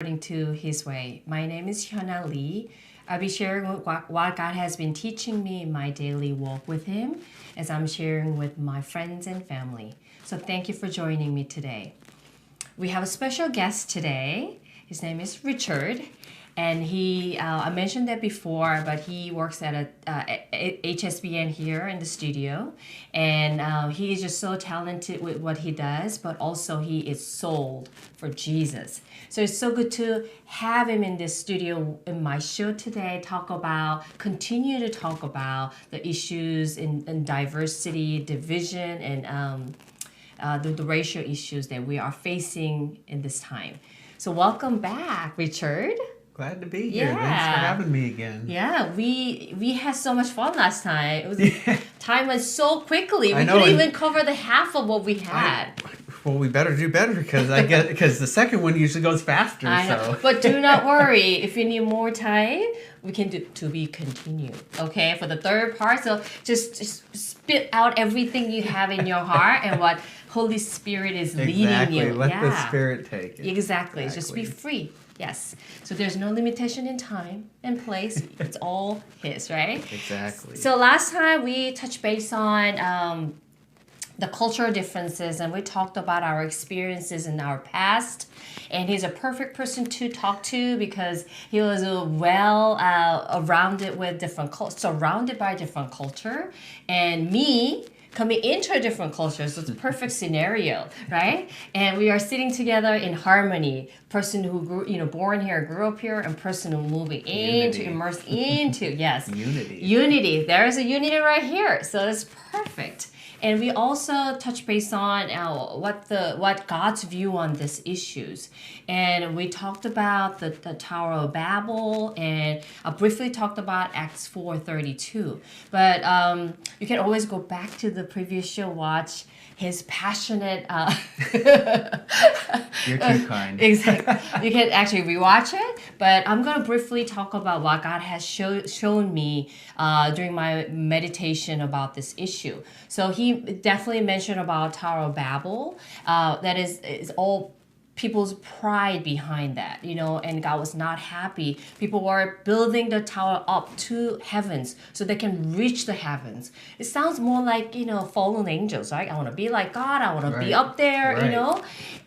according to His way. My name is Hyuna Lee. I'll be sharing what God has been teaching me in my daily walk with Him as I'm sharing with my friends and family. So thank you for joining me today. We have a special guest today. His name is Richard. And I mentioned that before, but he works at a HSBN here in the studio. And he is just so talented with what he does, but also he is sold for Jesus. So it's so good to have him in this studio in my show today, continue to talk about the issues in diversity, division, and the racial issues that we are facing in this time. So welcome back, Richard. Glad to be here. Thanks for having me again. Yeah, we had so much fun last time. Time went so quickly. We couldn't even cover the half of what we had. Well, we better do better because the second one usually goes faster. So. But do not worry. If you need more time, we can do to be continued. Okay, for the third part. So just spit out everything you have in your heart and what Holy Spirit is leading you. Let the Spirit take it. Exactly. Just be free. Yes. So there's no limitation in time and place. It's all His, right? Exactly. So last time we touched base on the cultural differences, and we talked about our experiences in our past. And he's a perfect person to talk to because he was surrounded by different culture, and me coming into a different culture, so it's a perfect scenario, right? And we are sitting together in harmony. Person who grew, born here, grew up here, and person who moving immersed into, yes, unity. There is a unity right here, so it's perfect. And we also touch base on what God's view on these issues. And we talked about the Tower of Babel, and I briefly talked about Acts 4:32. But you can always go back to the previous show, watch his passionate... You're too kind. Exactly. You can actually rewatch it, but I'm going to briefly talk about what God has shown me during my meditation about this issue. So he definitely mentioned about Tower of Babel. That is all people's pride behind that, and God was not happy. People were building the tower up to heavens so they can reach the heavens. It sounds more like, fallen angels, right? I want to be like God. I want to be up there,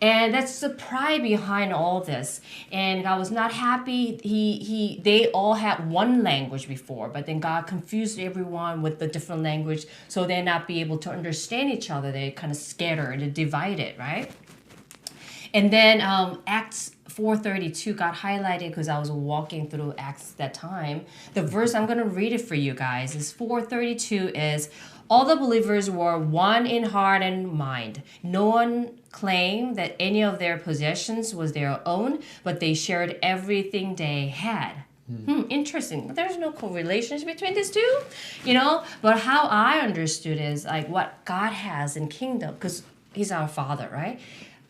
and that's the pride behind all this. And God was not happy. They all had one language before, but then God confused everyone with the different language so they not be able to understand each other. They kind of scattered and divided, right? And then Acts 4:32 got highlighted because I was walking through Acts that time. The verse, I'm going to read it for you guys, is 4:32 is, all the believers were one in heart and mind. No one claimed that any of their possessions was their own, but they shared everything they had. Interesting. There's no correlation between these two, But how I understood is like what God has in kingdom, because He's our Father, right?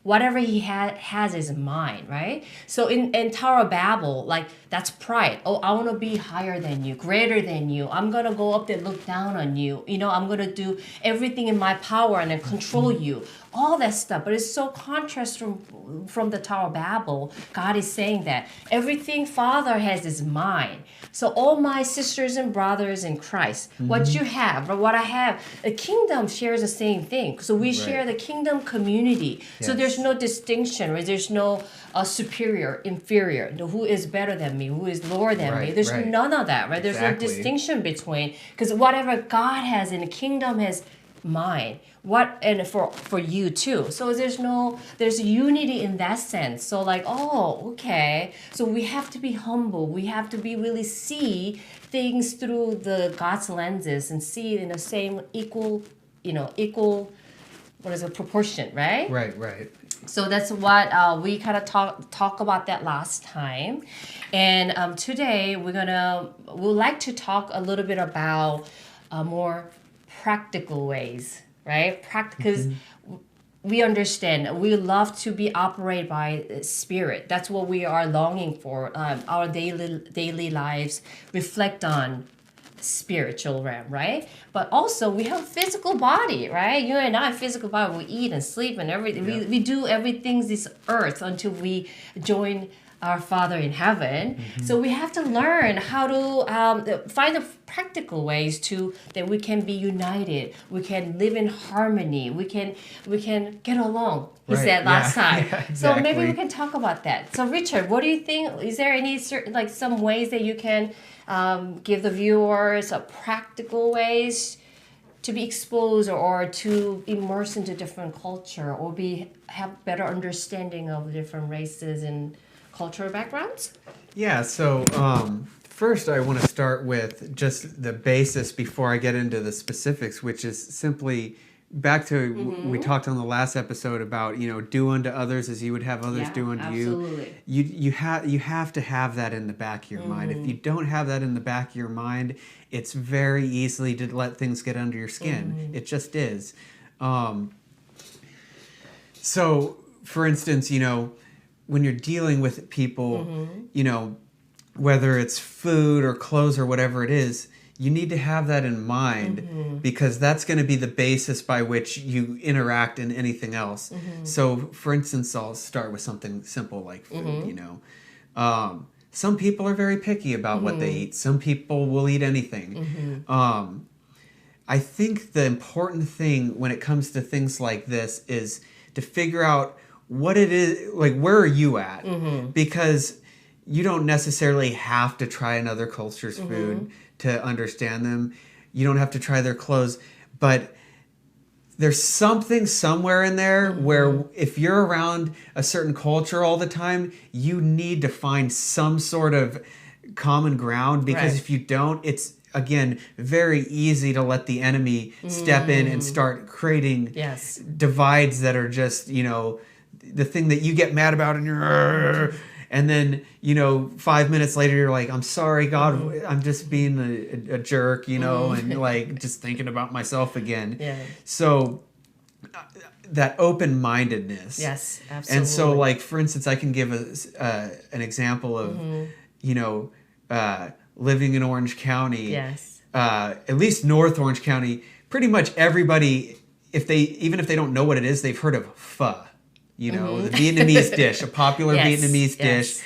Whatever He has is mine, right? So in Tower of Babel, like that's pride. Oh, I want to be higher than you, greater than you. I'm going to go up there, look down on you. I'm going to do everything in my power and then control you. All that stuff. But it's so contrast from the Tower of Babel. God is saying that everything Father has is mine. So all my sisters and brothers in Christ, what you have or what I have, the kingdom shares the same thing. So we share the kingdom community. Yes. So there's no distinction, right? There's no superior, inferior, who is better than me, who is lower than me. There's none of that, right? There's no distinction between, because whatever God has in the kingdom has mine. And for you too. So there's unity in that sense. So like, okay. So we have to be humble. We have to really see things through the God's lenses and see it in the same equal, proportion, right? Right. So that's what we kind of talk about that last time. And today we'd like to talk a little bit about more practical ways, right? Because we understand, we love to be operated by Spirit. That's what we are longing for. Our daily lives reflect on spiritual realm, right? But also we have physical body, right? You and I, physical body, we eat and sleep and everything. Yeah. We do everything this earth until we join our Father in heaven. So we have to learn how to find the practical ways to that we can be united. We can live in harmony. We can get along. He Right, said last yeah, time. yeah, So maybe we exactly. can talk about that. So Richard, what do you think? Is there any certain like some ways that you can give the viewers practical ways to be exposed or to immerse into different culture or have better understanding of different races and cultural backgrounds? Yeah, so first I want to start with just the basis before I get into the specifics, which is simply back to we talked on the last episode about, do unto others as you would have others do unto absolutely. you. You have to have that in the back of your mind. If you don't have that in the back of your mind, it's very easily to let things get under your skin. It just is. So, for instance, when you're dealing with people, whether it's food or clothes or whatever it is, you need to have that in mind because that's going to be the basis by which you interact in anything else. So, for instance, I'll start with something simple like food, some people are very picky about what they eat. Some people will eat anything. I think the important thing when it comes to things like this is to figure out what it is, like where are you at? Because you don't necessarily have to try another culture's food to understand them. You don't have to try their clothes, but there's something somewhere in there where if you're around a certain culture all the time, you need to find some sort of common ground because if you don't, it's again very easy to let the enemy step in and start creating divides that are just, the thing that you get mad about and you're and then 5 minutes later you're like, I'm sorry God, I'm just being a jerk, and like just thinking about myself again. So that open-mindedness. Yes, absolutely. And so like for instance, I can give an example of living in Orange County. At least North Orange County, pretty much everybody, even if they don't know what it is, they've heard of pho. The Vietnamese dish, a popular Vietnamese dish.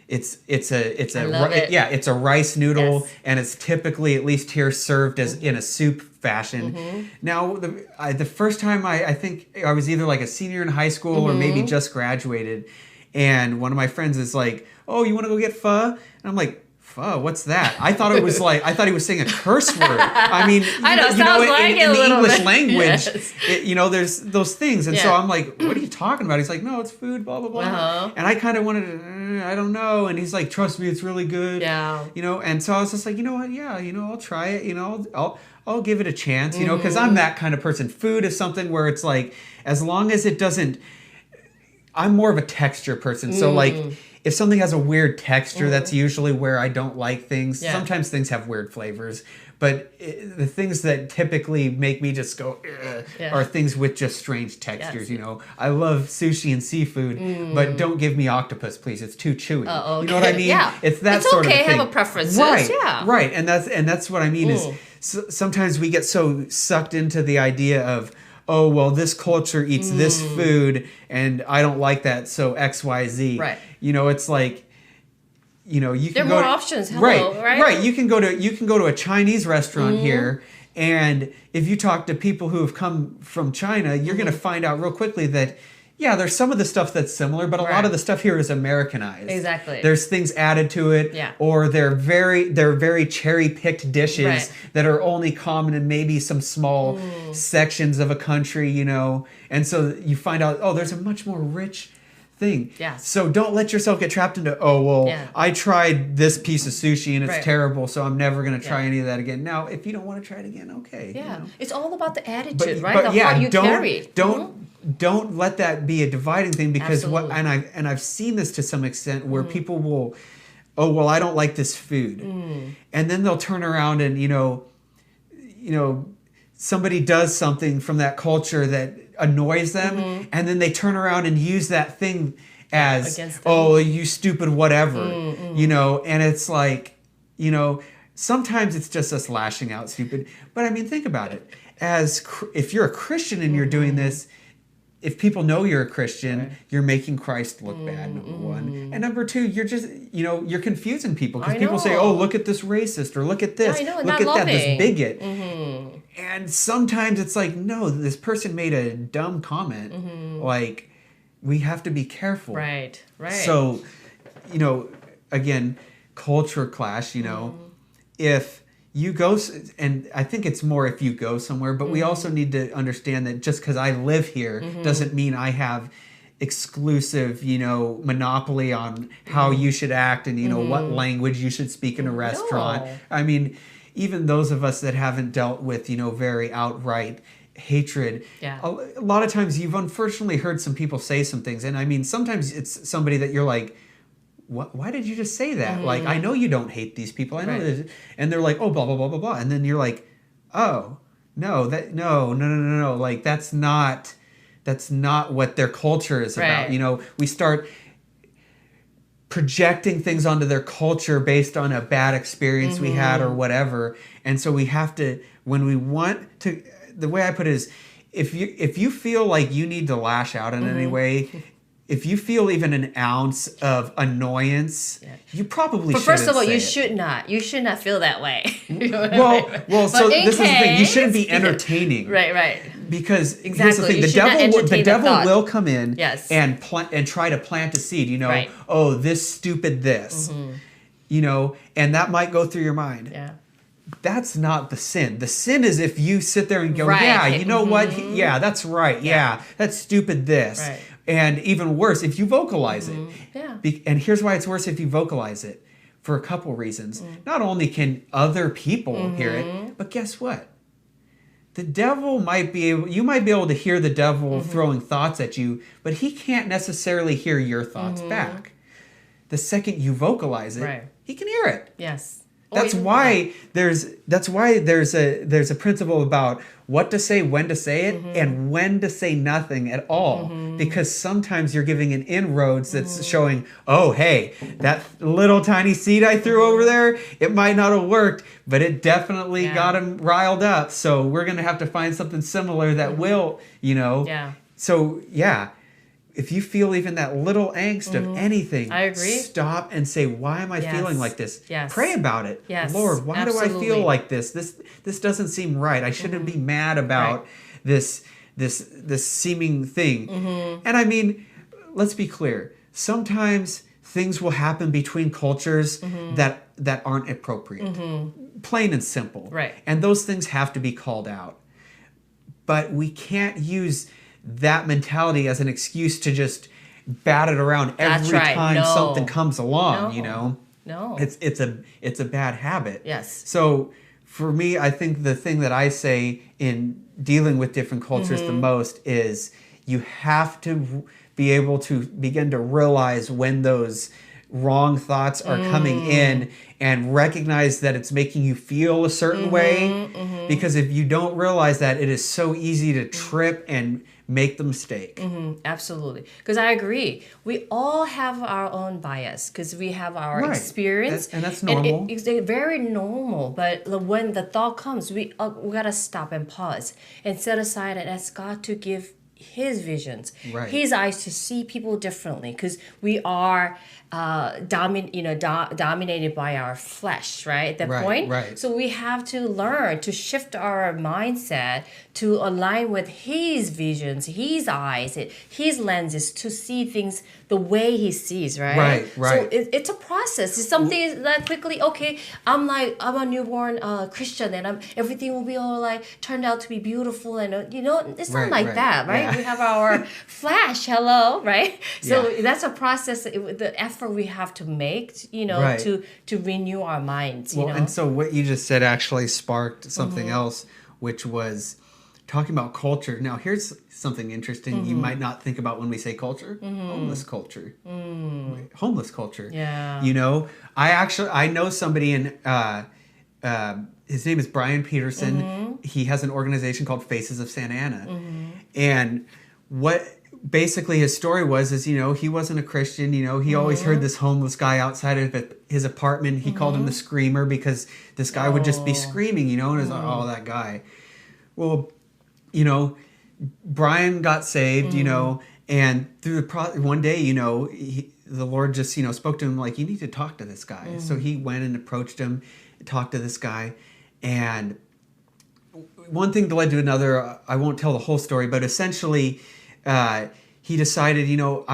It's a rice noodle, and it's typically, at least here, served as in a soup fashion. Now, the first time I think I was either like a senior in high school or maybe just graduated, and one of my friends is like, "Oh, you want to go get pho?" And I'm like, "Pho? What's that?" I thought he was saying a curse word. I mean, I know, sounds like it in a the little English bit. language, there's those things, and so I'm like, "What are you talking about?" He's like, "No, it's food, blah blah blah." And I kind of wanted to, I don't know. And he's like, "Trust me, it's really good." And so I was just like, you know what? Yeah, I'll try it. I'll give it a chance. Because I'm that kind of person. Food is something where it's like, as long as it doesn't. I'm more of a texture person, so like. If something has a weird texture, that's usually where I don't like things. Sometimes things have weird flavors, but the things that typically make me just go are things with just strange textures. I love sushi and seafood, but don't give me octopus, please. It's too chewy. You know what I mean? Yeah. It's that it's sort of okay, thing. have a preference. Right, Yeah. right, and that's what I mean is sometimes we get so sucked into the idea of, oh, well, this culture eats this food and I don't like that, so X, Y, Z. Right. It's like, you can there are go more to, options. Hello, right? Right. You can go to a Chinese restaurant here, and if you talk to people who have come from China, you're going to find out real quickly that there's some of the stuff that's similar, but a lot of the stuff here is Americanized. Exactly. There's things added to it, or they're very cherry-picked dishes that are only common in maybe some small sections of a country, and so you find out, oh, there's a much more rich thing. So don't let yourself get trapped into, I tried this piece of sushi and it's terrible, so I'm never going to try any of that again. Now, if you don't want to try it again, okay. It's all about the attitude, right? But the heart you carry. Don't let that be a dividing thing, because I've seen this to some extent where people will, I don't like this food, and then they'll turn around and somebody does something from that culture that annoys them, and then they turn around and use that thing as, oh, you stupid whatever, and it's like, sometimes it's just us lashing out stupid, but I mean, think about it. If you're a Christian and you're doing this, if people know you're a Christian, you're making Christ look bad, number one. And number two, you're just, you're confusing people. Because people say, oh, look at this racist, or look at this, I know, look not at that, this loving. bigot. And sometimes it's like, no, this person made a dumb comment. Like, we have to be careful. Right. So, again, culture clash, if you go, and I think it's more if you go somewhere, but we also need to understand that just because I live here doesn't mean I have exclusive, monopoly on how you should act and, what language you should speak in a restaurant. No. I mean, even those of us that haven't dealt with, very outright hatred. Yeah. A lot of times you've unfortunately heard some people say some things. And I mean, sometimes it's somebody that you're like, why did you just say that? Like, I know you don't hate these people. I know this. And they're like, oh, blah, blah, blah, blah, blah. And then you're like, oh, no. Like, that's not what their culture is about. We start projecting things onto their culture based on a bad experience we had or whatever. And so we have to, when we want to, the way I put it is, if you feel like you need to lash out in any way, if you feel even an ounce of annoyance, you probably shouldn't. But first of all, say you it. should not. You should not feel that way. Well. So this is the thing. You shouldn't be entertaining. Right. Because Exactly. here's the thing: You the should not devil entertain the thought. will come in Yes. and try to plant a seed. Right. Oh, this stupid this. And that might go through your mind. Yeah. That's not the sin. The sin is if you sit there and go, Right. yeah, you know what? Yeah, that's right. Yeah, that's stupid this. Right. And even worse, if you vocalize it. Yeah. And here's why it's worse if you vocalize it. For a couple reasons. Not only can other people hear it, but guess what? The devil you might be able to hear the devil throwing thoughts at you, but he can't necessarily hear your thoughts back. The second you vocalize it, he can hear it. Yes. That's why there's a principle about what to say, when to say it, and when to say nothing at all. Because sometimes you're giving an inroads that's showing, oh, hey, that little tiny seed I threw over there, it might not have worked, but it definitely got him riled up. So we're going to have to find something similar that will, Yeah. So, yeah. If you feel even that little angst of anything, I agree. Stop and say, why am I feeling like this? Yes. Pray about it. Yes. Lord, why do I feel like this? This doesn't seem right. I shouldn't be mad about this seeming thing. And I mean, let's be clear. Sometimes things will happen between cultures that aren't appropriate. Plain and simple. Right. And those things have to be called out. But we can't use that mentality as an excuse to just bat it around every time something comes along. No. It's a bad habit. Yes. So for me, I think the thing that I say in dealing with different cultures the most is you have to be able to begin to realize when those wrong thoughts are coming in and recognize that it's making you feel a certain way. Because if you don't realize that, it is so easy to trip and make the mistake. Absolutely. Because I agree. We all have our own bias because we have our experience. And that's normal. It's very normal. But when the thought comes, we got to stop and pause and set aside and ask God to give his visions, his eyes to see people differently, because we are dominated by our flesh, right? At that point. Right. So we have to learn to shift our mindset to align with his visions, his eyes, his lenses to see things the way he sees, right? Right. So it's a process. It's something that quickly, okay, I'm a newborn Christian and everything will be all like turned out to be beautiful and it's not like that, right? Yeah. We have our flash, right? So that's a process, the effort we have to make, to renew our minds. And so what you just said actually sparked something else, which was talking about culture. Now, here's something interesting you might not think about when we say culture. Homeless culture. Homeless culture. Yeah. I know somebody in his name is Brian Peterson. He has an organization called Faces of Santa Ana. And what basically his story was he wasn't a Christian. He always heard this homeless guy outside of his apartment. He called him the screamer because this guy would just be screaming, and it was like, oh, that guy. Well, Brian got saved, you know, and through one day, you know, the Lord just, you know, spoke to him like, you need to talk to this guy. So he went and approached him, talked to this guy, and one thing led to another. I won't tell the whole story, but essentially, he decided, you know,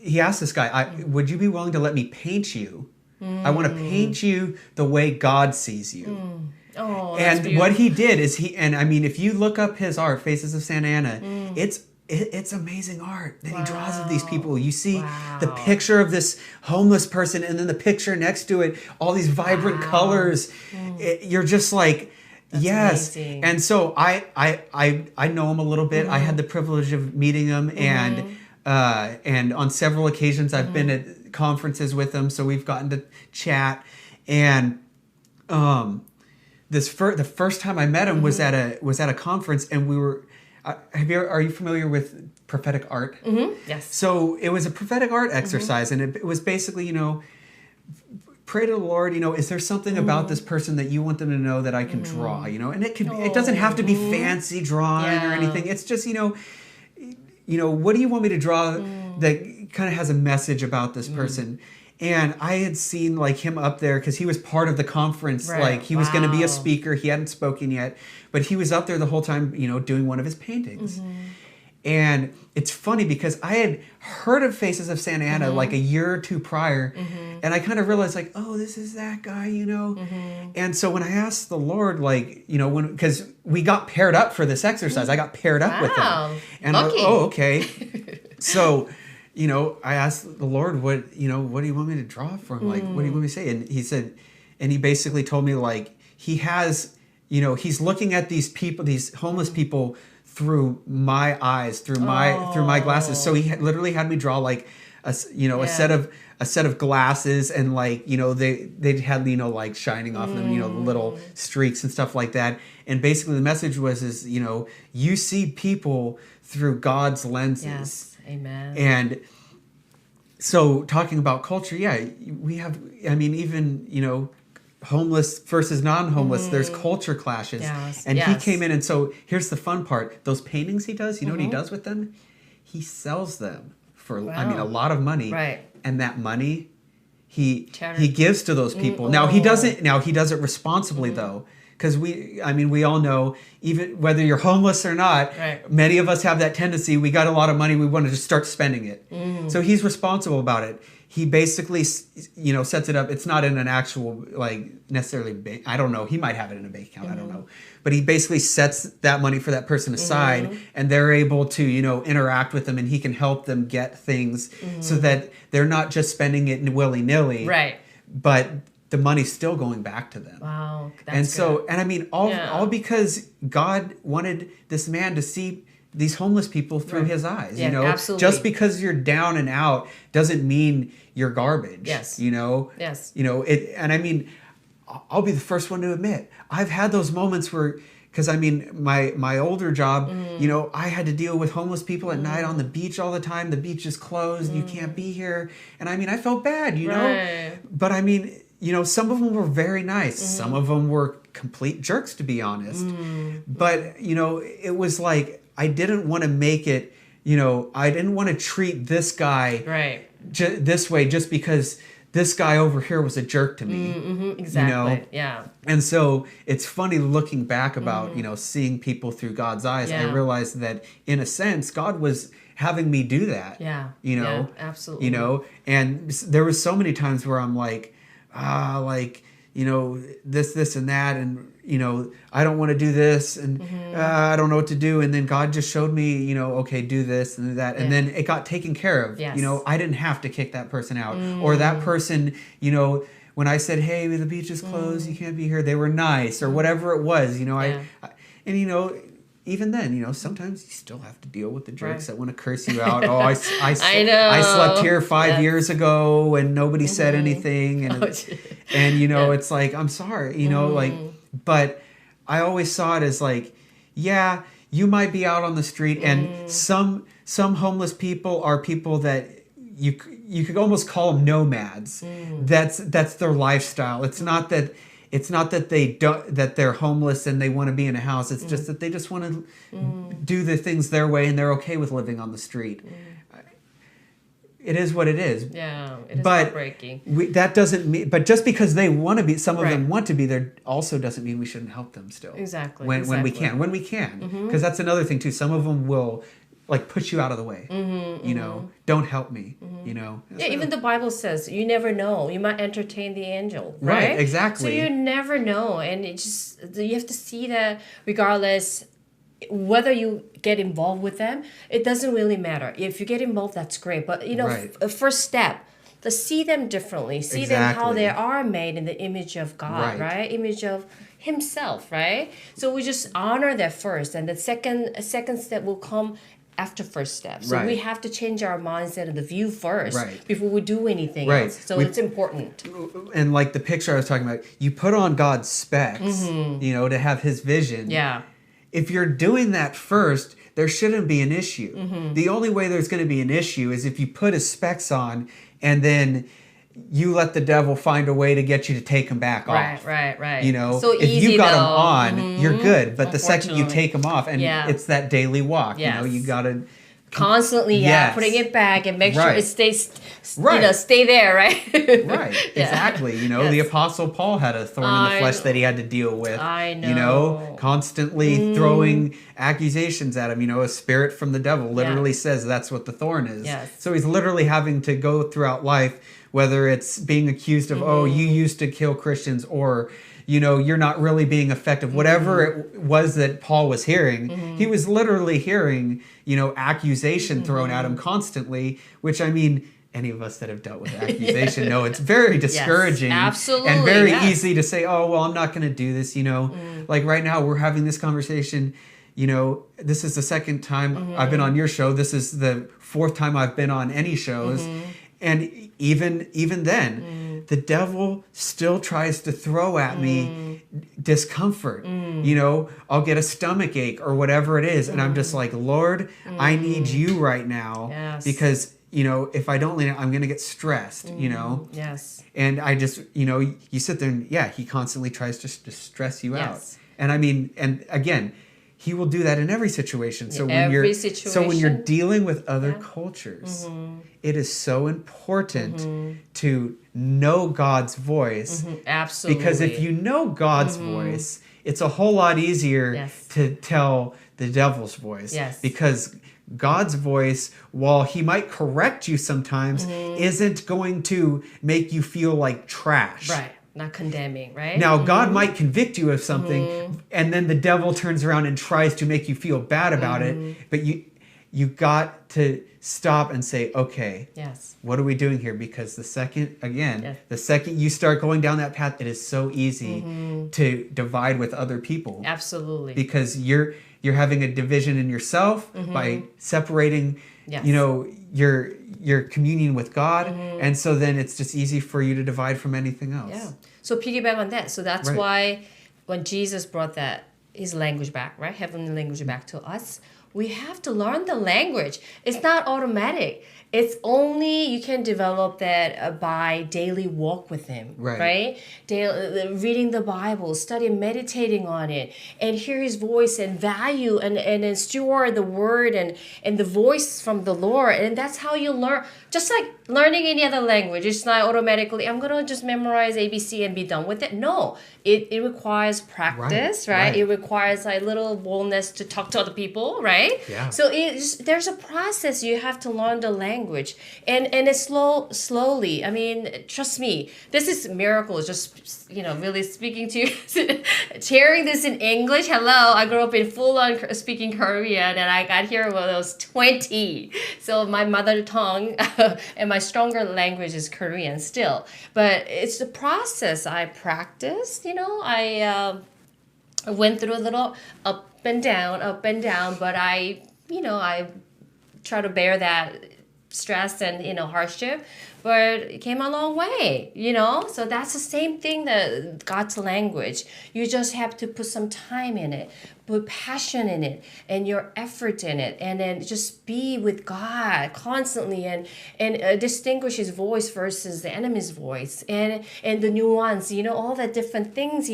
he asked this guy, would you be willing to let me paint you? I want to paint you the way God sees you. Oh, and what he did is and I mean, if you look up his art, Faces of Santa Ana, it's amazing art that he draws of these people. You see the picture of this homeless person, and then the picture next to it, all these vibrant colors. You're just like, that's yes. Amazing. And so I know him a little bit. I had the privilege of meeting him, and on several occasions I've been at conferences with him, so we've gotten to chat. And the first time I met him was at a conference, and we were. Are you familiar with prophetic art? Yes. So it was a prophetic art exercise, and it was basically, you know, pray to the Lord, you know, is there something about this person that you want them to know that I can draw, you know? And it doesn't have to be fancy drawing or anything. It's just, you know, what do you want me to draw that kind of has a message about this person? And I had seen like him up there because he was part of the conference. Right. Like he was going to be a speaker. He hadn't spoken yet, but he was up there the whole time, you know, doing one of his paintings. And it's funny because I had heard of Faces of Santa Ana like a year or two prior. And I kind of realized like, oh, this is that guy, you know? And so when I asked the Lord, like, you know, because we got paired up for this exercise, I got paired up with him. And I was, oh, okay. So, you know, I asked the Lord, what do you want me to draw from? Like, what do you want me to say? And he said, and he basically told me like, he has, you know, he's looking at these people, these homeless people through my eyes, through my glasses. So he literally had me draw like a set of glasses, and like, you know, they had, you know, like shining off them, you know, the little streaks and stuff like that. And basically the message was, you know, you see people through God's lenses. Yes. Amen. And so talking about culture, we have, I mean, even, you know, homeless versus non-homeless, there's culture clashes. Yes. And he came in, and so here's the fun part. Those paintings he does, you know what he does with them? He sells them for, I mean, a lot of money. Right. And that money he gives to those people. Now he does it responsibly though. Because we all know, even whether you're homeless or not, many of us have that tendency. We got a lot of money, we want to just start spending it. So he's responsible about it. He basically, you know, sets it up. It's not in an actual, like, necessarily, I don't know. He might have it in a bank account, I don't know. But he basically sets that money for that person aside, and they're able to, you know, interact with them, and he can help them get things so that they're not just spending it willy-nilly. Right. But the money's still going back to them. Wow. That's good. And I mean, all because God wanted this man to see these homeless people through his eyes. Yeah, you know, absolutely. Just because you're down and out doesn't mean you're garbage. Yes. You know. Yes. You know it, and I mean, I'll be the first one to admit I've had those moments where. Because I mean, my older job, you know, I had to deal with homeless people at night on the beach all the time. The beach is closed. You can't be here. And I mean, I felt bad, you know. But I mean, you know, some of them were very nice. Some of them were complete jerks, to be honest. But, you know, it was like, I didn't want to make it, you know, I didn't want to treat this guy this way just because this guy over here was a jerk to me. Exactly. You know? Yeah. And so it's funny looking back about, you know, seeing people through God's eyes. I realized that in a sense, God was having me do that. Yeah. You know? Yeah, absolutely. You know? And there was so many times where I'm like, like, you know, this and that, and, you know, I don't want to do this, and I don't know what to do. And then God just showed me, you know, okay, do this and that. And then it got taken care of. Yes. You know, I didn't have to kick that person out. Or that person, you know, when I said, hey, the beach is closed, you can't be here, they were nice, or whatever it was, you know. And, you know, even then, you know, sometimes you still have to deal with the jerks that want to curse you out. Oh, I know. I slept here 5 years ago and nobody said anything. And, and you know, it's like, I'm sorry, you know, like, but I always saw it as like, yeah, you might be out on the street, and some homeless people are people that you could almost call them nomads. That's their lifestyle. It's not that it's not that they're homeless and they want to be in a house. It's just that they just want to do the things their way and they're okay with living on the street. It is what it is. Yeah, it is heartbreaking. That doesn't mean, but just because they want to be, some of Right. them want to be there, also doesn't mean we shouldn't help them still. Exactly. When we can, because that's another thing too. Some of them will like push you out of the way. You know, don't help me. You know. Yeah, even the Bible says you never know. You might entertain the angel, right? Right, exactly. So you never know, and it just you have to see that regardless whether you get involved with them, it doesn't really matter. If you get involved, that's great. But you know, Right. a first step. To see them differently, see them how Exactly. they are made in the image of God, Right. right? Image of Himself, right? So we just honor that first, and the second step will come after first step. So we Right. have to change our mindset and the view first Right. before we do anything Right. else. So it's important. And like the picture I was talking about, you put on God's specs, you know, to have His vision. Yeah. If you're doing that first, there shouldn't be an issue. Mm-hmm. The only way there's going to be an issue is if you put His specs on and then you let the devil find a way to get you to take them back off. Right. You know, So if easy you got them though. on, you're good. But the second you Unfortunately. take them off, and Yeah. it's that daily walk. You know, Yes. you got to Constantly, Yes. putting it back and make sure Right. it stays, Right. you know, stay there, right? Right, Yeah. exactly. You know, Yes. the Apostle Paul had a thorn in I the flesh know. that he had to deal with. I You know, know. constantly throwing accusations at him. You know, a spirit from the devil literally says that's what the thorn is. Yes. So he's literally having to go throughout life, whether it's being accused of, oh, you used to kill Christians, or, you know, you're not really being effective. Whatever it was that Paul was hearing, he was literally hearing, you know, accusation thrown at him constantly, which, I mean, any of us that have dealt with accusation know it's very discouraging. absolutely, And very yes. easy to say, oh, well, I'm not going to do this, you know. Like right now, we're having this conversation. You know, this is the second time I've been on your show. This is the fourth time I've been on any shows. And even then, the devil still tries to throw at me discomfort. You know, I'll get a stomach ache or whatever it is. And I'm just like, Lord, I need you right now. Yes. Because, you know, if I don't lean it, I'm going to get stressed, you know. Yes. And I just, you know, you sit there and, yeah, he constantly tries to stress you out. Yes. And I mean, and again, he will do that in every situation. So In when every you're situation. dealing with other cultures, it is so important to know God's voice. Absolutely. Because if you know God's voice, it's a whole lot easier Yes. to tell the devil's voice. Yes. Because God's voice, while he might correct you sometimes, isn't going to make you feel like trash. Right. Not condemning, right? Now, God might convict you of something, and then the devil turns around and tries to make you feel bad about it. But you got to stop and say, okay, Yes. what are we doing here? Because the second you start going down that path, it is so easy to divide with other people. Absolutely. Because you're having a division in yourself by separating, Yes. you know, your communion with God, and so then it's just easy for you to divide from anything else. Yeah. So piggyback on that. So that's Right. why when Jesus brought his language back, right? Heavenly language back to us, we have to learn the language. It's not automatic. It's only you can develop that by daily walk with Him, right? Reading the Bible, studying, meditating on it, and hear His voice and value and steward the Word and the voice from the Lord. And that's how you learn. Just like learning any other language, it's not automatically, I'm going to just memorize ABC and be done with it. No, it requires practice, right? Right. It requires like little boldness to talk to other people, right? Yeah. So there's a process. You have to learn the language, and it's slowly. I mean, trust me, this is miracles. Just really speaking to you, sharing this in English. Hello, I grew up in full-on speaking Korean, and I got here when I was 20. So my mother tongue and my stronger language is Korean still, but it's the process. I practiced. I went through a little up and down, but I try to bear that stress and hardship. but it came a long way, So that's the same thing that God's language. You just have to put some time in it, put passion in it, and your effort in it, and then just be with God constantly, and distinguish His voice versus the enemy's voice, and the nuance, all the different things,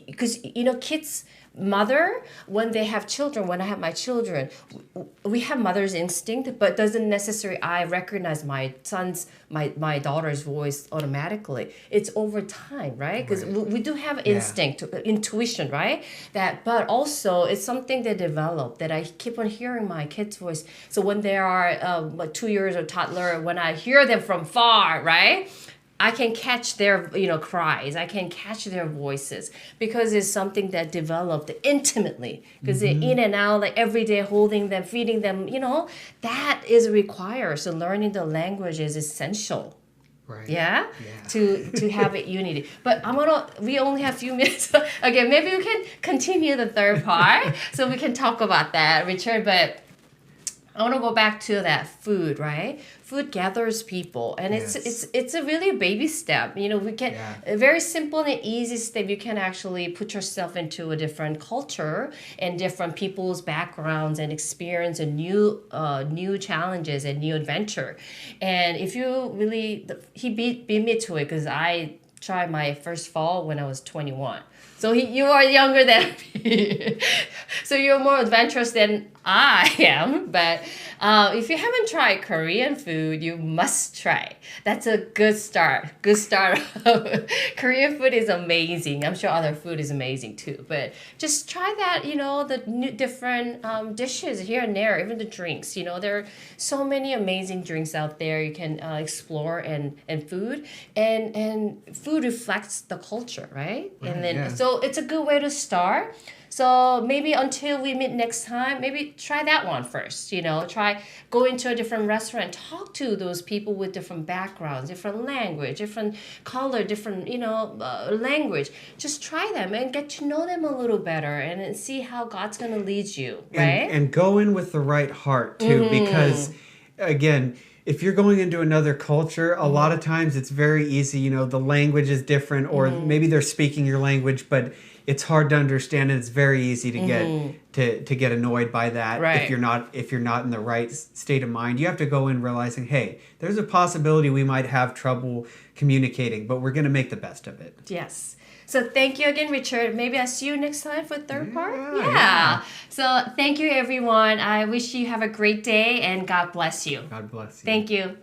because kids. Mother, when they have children, when I have my children, we have mother's instinct, but doesn't necessarily I recognize my daughter's voice automatically. It's over time, right? Because we do have instinct, intuition, right? But also it's something they develop, that I keep on hearing my kids' voice. So when they are 2 years or toddler, when I hear them from far, right? I can catch their, cries. I can catch their voices, because it's something that developed intimately. Because they're in and out, like every day, holding them, feeding them. That is required. So learning the language is essential. Right. Yeah? To have it unity. But we only have a few minutes. Okay, maybe we can continue the third part, so we can talk about that, Richard. But I want to go back to that food, right? Food gathers people, and it's a really baby step. We can a very simple and easy step. You can actually put yourself into a different culture and different people's backgrounds and experience a new challenges and new adventure. And if you really, he beat me to it, because I tried my first fall when I was 21. So you are younger than me. So you're more adventurous than I am. But if you haven't tried Korean food, you must try. That's a good start. Korean food is amazing. I'm sure other food is amazing too. But just try that, the new, different dishes here and there, even the drinks. There are so many amazing drinks out there you can explore, and food. And food reflects the culture, right? And then so it's a good way to start. So maybe until we meet next time, maybe try that one first. Try go into a different restaurant, talk to those people with different backgrounds, different language, different color, different language. Just try them and get to know them a little better, and see how God's gonna lead you, right? And go in with the right heart too, because again, if you're going into another culture, a lot of times it's very easy. The language is different, or maybe they're speaking your language, but it's hard to understand, and it's very easy to get to get annoyed by that. Right. If you're not in the right state of mind. You have to go in realizing, hey, there's a possibility we might have trouble communicating, but we're going to make the best of it. Yes. So thank you again, Richard. Maybe I'll see you next time for third part. Yeah. So thank you, everyone. I wish you have a great day, and God bless you. God bless you. Thank you.